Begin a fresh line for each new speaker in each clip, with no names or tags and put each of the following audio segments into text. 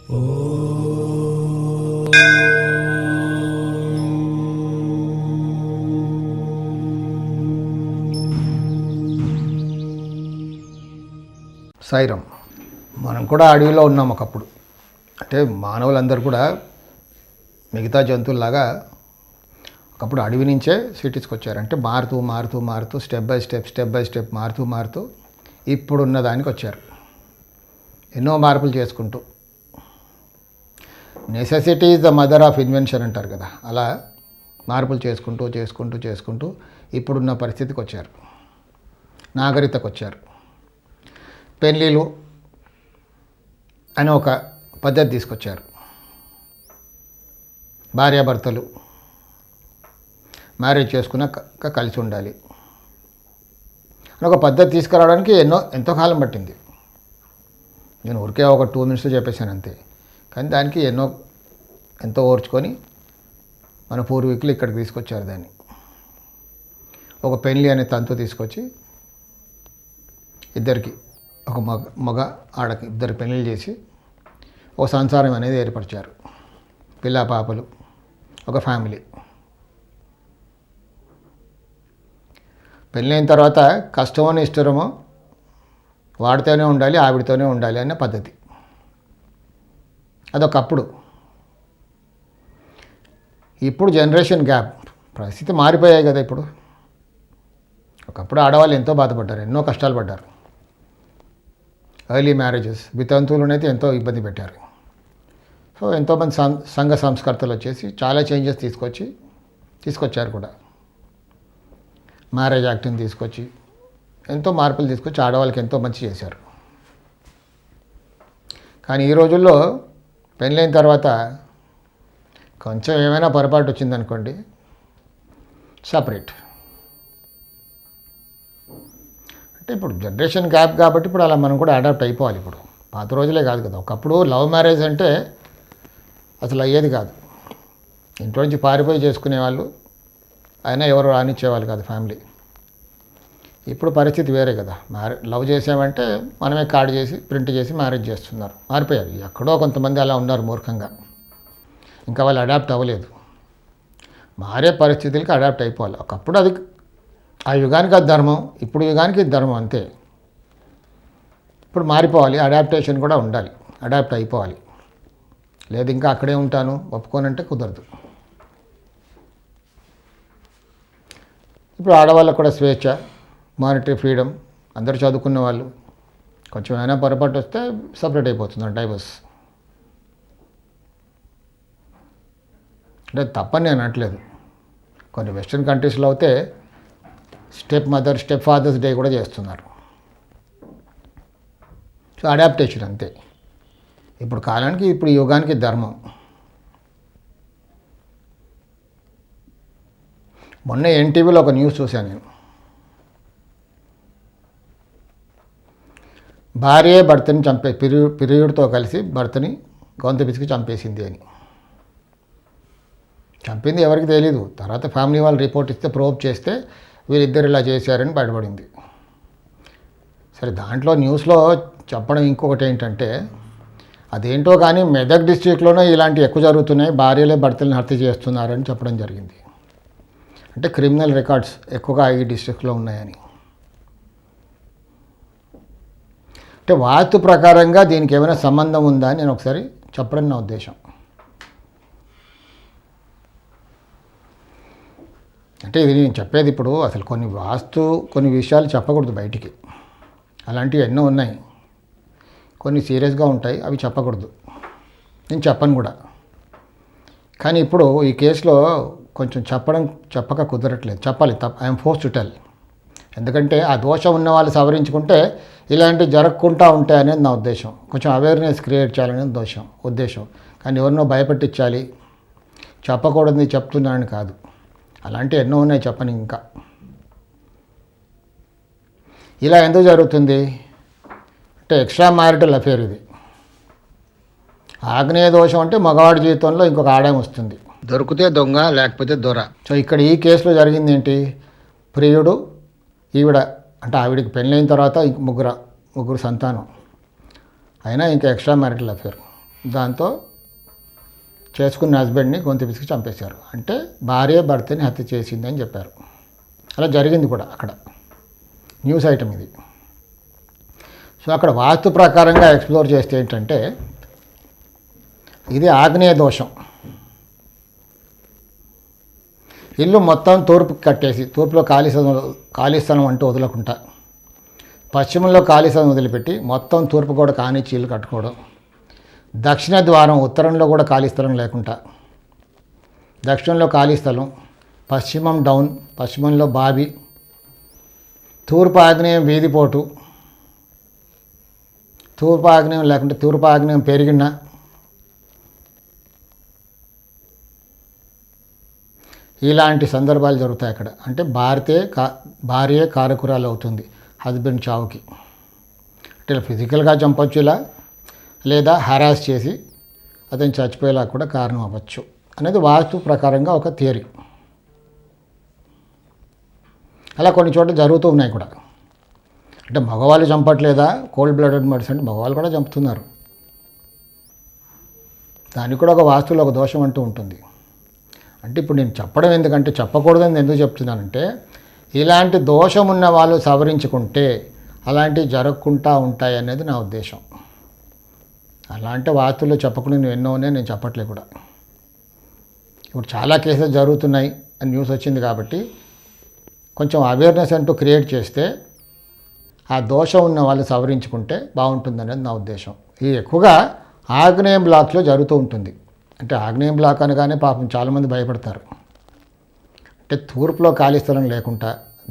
సాయిరాం. మనం కూడా అడవిలో ఉన్నాం ఒకప్పుడు. అంటే మానవులందరూ కూడా మిగతా జంతువుల్లాగా ఒకప్పుడు అడవి నుంచే సిటీస్కి వచ్చారు. అంటే మారుతూ మారుతూ మారుతూ స్టెప్ బై స్టెప్ మారుతూ ఇప్పుడున్న దానికి వచ్చారు. ఎన్నో మార్పులు చేసుకుంటూ. Necessity is the mother of invention అంటారు కదా, అలా మార్పులు చేసుకుంటూ ఇప్పుడున్న పరిస్థితికి వచ్చారు. నాగరికతకు వచ్చారు. పెళ్ళిళ్ళు అని ఒక పద్ధతి తీసుకొచ్చారు. భార్యాభర్తలు మ్యారేజ్ చేసుకున్నాక కలిసి ఉండాలి అని ఒక పద్ధతి తీసుకురావడానికి ఎంతో కాలం పట్టింది. నేను ఊరికే ఒక 2 minutes చెప్పేశాను అంతే. కానీ దానికి ఎంతో ఓర్చుకొని మన పూర్వీకులు ఇక్కడికి తీసుకొచ్చారు. దాన్ని ఒక పెళ్ళి అనే తంతు తీసుకొచ్చి ఇద్దరికి, ఒక మగ ఆడకి ఇద్దరు పెళ్ళిళ్ళు చేసి ఒక సంసారం అనేది ఏర్పరిచారు. పిల్ల పాపలు, ఒక ఫ్యామిలీ. పెళ్ళైన తర్వాత కష్టమో ఇష్టమో వాడితోనే ఉండాలి, ఆవిడతోనే ఉండాలి అనే పద్ధతి. అదొకప్పుడు. ఇప్పుడు జనరేషన్ గ్యాప్, పరిస్థితి మారిపోయాయి కదా. ఇప్పుడు ఒకప్పుడు ఆడవాళ్ళు ఎంతో బాధపడ్డారు, ఎన్నో కష్టాలు పడ్డారు. ఎర్లీ మ్యారేజెస్, వితంతువులనైతే ఎంతో ఇబ్బంది పెట్టారు. సో ఎంతోమంది సంఘ సంస్కర్తలు వచ్చేసి చాలా చేంజెస్ తీసుకొచ్చారు కూడా. మ్యారేజ్ యాక్ట్ని తీసుకొచ్చి ఎంతో మార్పులు తీసుకొచ్చి ఆడవాళ్ళకి ఎంతో మంచి చేశారు. కానీ ఈ రోజుల్లో పెళ్ళైన తర్వాత కొంచెం ఏమైనా పొరపాటు వచ్చిందనుకోండి, సపరేట్. అంటే ఇప్పుడు జనరేషన్ గ్యాప్ కాబట్టి ఇప్పుడు అలా మనం కూడా అడాప్ట్ అయిపోవాలి. ఇప్పుడు పాత రోజులే కాదు కదా. ఒకప్పుడు లవ్ మ్యారేజ్ అంటే అసలు అయ్యేది కాదు. ఇంట్లో నుంచి పారిపోయి చేసుకునేవాళ్ళు, అయినా ఎవరు రానిచ్చేవాళ్ళు కాదు ఫ్యామిలీ. ఇప్పుడు పరిస్థితి వేరే కదా. లవ్ చేసామంటే మనమే కార్డు చేసి ప్రింట్ చేసి మ్యారేజ్ చేస్తున్నారు. మారిపోయారు. ఎక్కడో కొంతమంది అలా ఉన్నారు మూర్ఖంగా, ఇంకా వాళ్ళు అడాప్ట్ అవ్వలేదు. మారే పరిస్థితులకి అడాప్ట్ అయిపోవాలి. ఒకప్పుడు అది ఆ యుగానికి అది ధర్మం, ఇప్పుడు యుగానికి ఇది ధర్మం అంతే. ఇప్పుడు మారిపోవాలి, అడాప్టేషన్ కూడా ఉండాలి, అడాప్ట్ అయిపోవాలి. లేదు ఇంకా అక్కడే ఉంటాను ఒప్పుకోనంటే కుదరదు. ఇప్పుడు ఆడవాళ్ళకు కూడా స్వేచ్ఛ, మానిటరీ ఫ్రీడమ్. అందరూ చదువుకున్న వాళ్ళు, కొంచెం ఏమైనా పొరపాటు వస్తే సపరేట్ అయిపోతున్నారు, డైవర్స్. అంటే తప్పని నేను అనట్లేదు. కొన్ని వెస్ట్రన్ కంట్రీస్లో అయితే step mother, step father's day కూడా చేస్తున్నారు. సో అడాప్టేషన్ అంతే. ఇప్పుడు కాలానికి, ఇప్పుడు యుగానికి ధర్మం. మొన్న ఎన్టీవీలో ఒక న్యూస్ చూశాను నేను. భార్యే భర్తని పిరియుడితో కలిసి భర్తని గొంతు పిసికి చంపేసింది అని. చంపింది ఎవరికి తెలీదు. తర్వాత ఫ్యామిలీ వాళ్ళు రిపోర్ట్ ఇస్తే, ప్రోబ్ చేస్తే వీరిద్దరు ఇలా చేశారని బయటపడింది. సరే, దాంట్లో న్యూస్లో చెప్పడం ఇంకొకటి ఏంటంటే, అదేంటో కానీ మెదక్ డిస్ట్రిక్ట్లోనే ఇలాంటి ఎక్కువ జరుగుతున్నాయి, భార్యలే భర్తలను హత్య చేస్తున్నారని చెప్పడం జరిగింది. అంటే క్రిమినల్ రికార్డ్స్ ఎక్కువగా ఈ డిస్ట్రిక్ట్లో ఉన్నాయని. అంటే వాస్తు ప్రకారంగా దీనికి ఏమైనా సంబంధం ఉందా అని నేను ఒకసారి చెప్పడం నా ఉద్దేశం. అంటే ఇది నేను చెప్పేది ఇప్పుడు అసలు కొన్ని విషయాలు చెప్పకూడదు బయటికి. అలాంటివి ఎన్నో ఉన్నాయి, కొన్ని సీరియస్గా ఉంటాయి, అవి చెప్పకూడదు. నేను చెప్పను కూడా. కానీ ఇప్పుడు ఈ కేసులో కొంచెం చెప్పక కుదరట్లేదు. చెప్పాలి, ఐఎమ్ ఫోర్స్ టు టెల్. ఎందుకంటే ఆ దోషం ఉన్న వాళ్ళు సవరించుకుంటే ఇలాంటివి జరగకుండా ఉంటాయనేది నా ఉద్దేశం. కొంచెం అవేర్నెస్ క్రియేట్ చేయాలనేది ఉద్దేశం. కానీ ఎవరినో భయపెట్టించాలి, చెప్పకూడదు చెప్తున్నానని కాదు. అలాంటివి ఎన్నో ఉన్నాయి, చెప్పని. ఇంకా ఇలా ఎందుకు జరుగుతుంది అంటే ఎక్స్ట్రా మ్యారిటల్ అఫేర్ ఇది. ఆగ్నేయ దోషం అంటే మగవాడి జీవితంలో ఇంకొక ఆదాయం వస్తుంది. దొరికితే దొంగ, లేకపోతే దొర. సో ఇక్కడ ఈ కేసులో జరిగింది ఏంటి? ప్రియుడు, ఈవిడ, అంటే ఆవిడికి పెళ్ళైన తర్వాత ఇంక ముగ్గురు సంతానం అయినా ఇంకా ఎక్స్ట్రా మ్యారిటల్ అఫేర్. దాంతో చేసుకున్న హస్బెండ్ని గొంతు పిసికి చంపేశారు. అంటే భార్య భర్తని హత్య చేసిందని చెప్పారు. అలా జరిగింది కూడా అక్కడ. న్యూస్ ఐటమ్ ఇది. సో అక్కడ వాస్తు ప్రకారంగా ఎక్స్ప్లోర్ చేస్తే ఏంటంటే ఇది ఆగ్నేయ దోషం. ఇల్లు మొత్తం తూర్పుకి కట్టేసి, తూర్పులో ఖాళీ స్థలం అంటూ వదలకుండా పశ్చిమంలో ఖాళీ స్థలం వదిలిపెట్టి మొత్తం తూర్పు కూడా కానిచ్చి ఇల్లు కట్టుకోవడం. దక్షిణ ద్వారం ఉత్తరంలో కూడా ఖాళీ స్థలం లేకుండా, దక్షిణంలో ఖాళీ స్థలం, పశ్చిమం డౌన్, పశ్చిమంలో బావి, తూర్పు ఆగ్నేయం వీధిపోటు, తూర్పు ఆగ్నేయం లేకుంటే తూర్పు ఆగ్నేయం పెరిగిన, ఇలాంటి సందర్భాలు జరుగుతాయి అక్కడ. అంటే భార్యే కారకురాలు అవుతుంది హస్బెండ్ చావుకి. అంటే ఫిజికల్గా చంపొచ్చు ఇలా, లేదా హరాస్ చేసి అతను చచ్చిపోయేలా కూడా కారణం అవ్వచ్చు అనేది వాస్తు ప్రకారంగా ఒక థియరీ. అలా కొన్ని చోట్ల జరుగుతూ ఉన్నాయి కూడా. అంటే మగవాళ్ళు చంపట్లేదా, కోల్డ్ బ్లడెడ్ మర్డర్స్ అంటే మగవాళ్ళు కూడా చంపుతున్నారు. దానికి కూడా ఒక వాస్తులో ఒక దోషం అంటూ ఉంటుంది. అంటే ఇప్పుడు నేను చెప్పడం ఎందుకంటే, చెప్పకూడదని ఎందుకు చెప్తున్నానంటే, ఇలాంటి దోషం ఉన్న వాళ్ళు సవరించుకుంటే అలాంటివి జరగకుండా ఉంటాయి అనేది నా ఉద్దేశం. అలాంటి వాస్తుల్లో చెప్పకుండా నువ్వు ఎన్నోనే నేను చెప్పట్లే కూడా. ఇప్పుడు చాలా కేసెస్ జరుగుతున్నాయి అని న్యూస్ వచ్చింది కాబట్టి కొంచెం అవేర్నెస్ అంటూ క్రియేట్ చేస్తే ఆ దోషం ఉన్న వాళ్ళు సవరించుకుంటే బాగుంటుందనేది నా ఉద్దేశం. ఇది ఎక్కువగా ఆగ్నేయం బ్లాక్లో జరుగుతూ ఉంటుంది. అంటే ఆగ్నేయం బ్లాక్ అనగానే పాపం చాలామంది భయపడతారు. అంటే తూర్పులో ఖాళీ స్థలం లేకుండా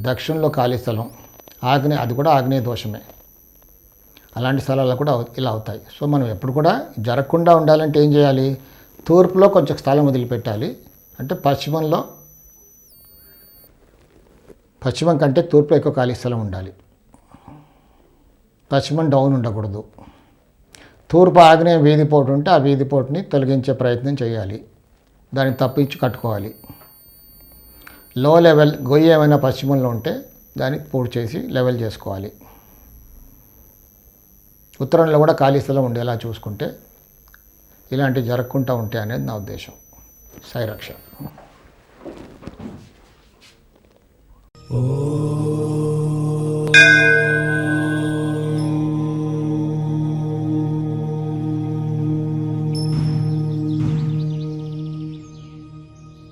దక్షిణంలో ఖాళీ స్థలం, అది కూడా ఆగ్నేయ దోషమే. అలాంటి స్థలాల్లో కూడా ఇలా అవుతాయి. సో మనం ఎప్పుడు కూడా జరగకుండా ఉండాలంటే ఏం చేయాలి, తూర్పులో కొంచెం స్థలం వదిలిపెట్టాలి. అంటే పశ్చిమం కంటే తూర్పులో ఎక్కువ ఖాళీ స్థలం ఉండాలి. పశ్చిమం డౌన్ ఉండకూడదు. తూర్పు ఆగ్నేయం వీధిపోటు ఉంటే ఆ వీధిపోటుని తొలగించే ప్రయత్నం చేయాలి. దాన్ని తప్పించి కట్టుకోవాలి. లో లెవెల్ గొయ్యి ఏమైనా పశ్చిమంలో ఉంటే దాన్ని పూర్తి చేసి లెవెల్ చేసుకోవాలి. ఉత్తరంలో కూడా ఖాళీ స్థలం ఉండేలా చూసుకుంటే ఇలాంటివి జరగకుండా ఉంటాయి అనేది నా ఉద్దేశం. సాయి రక్ష.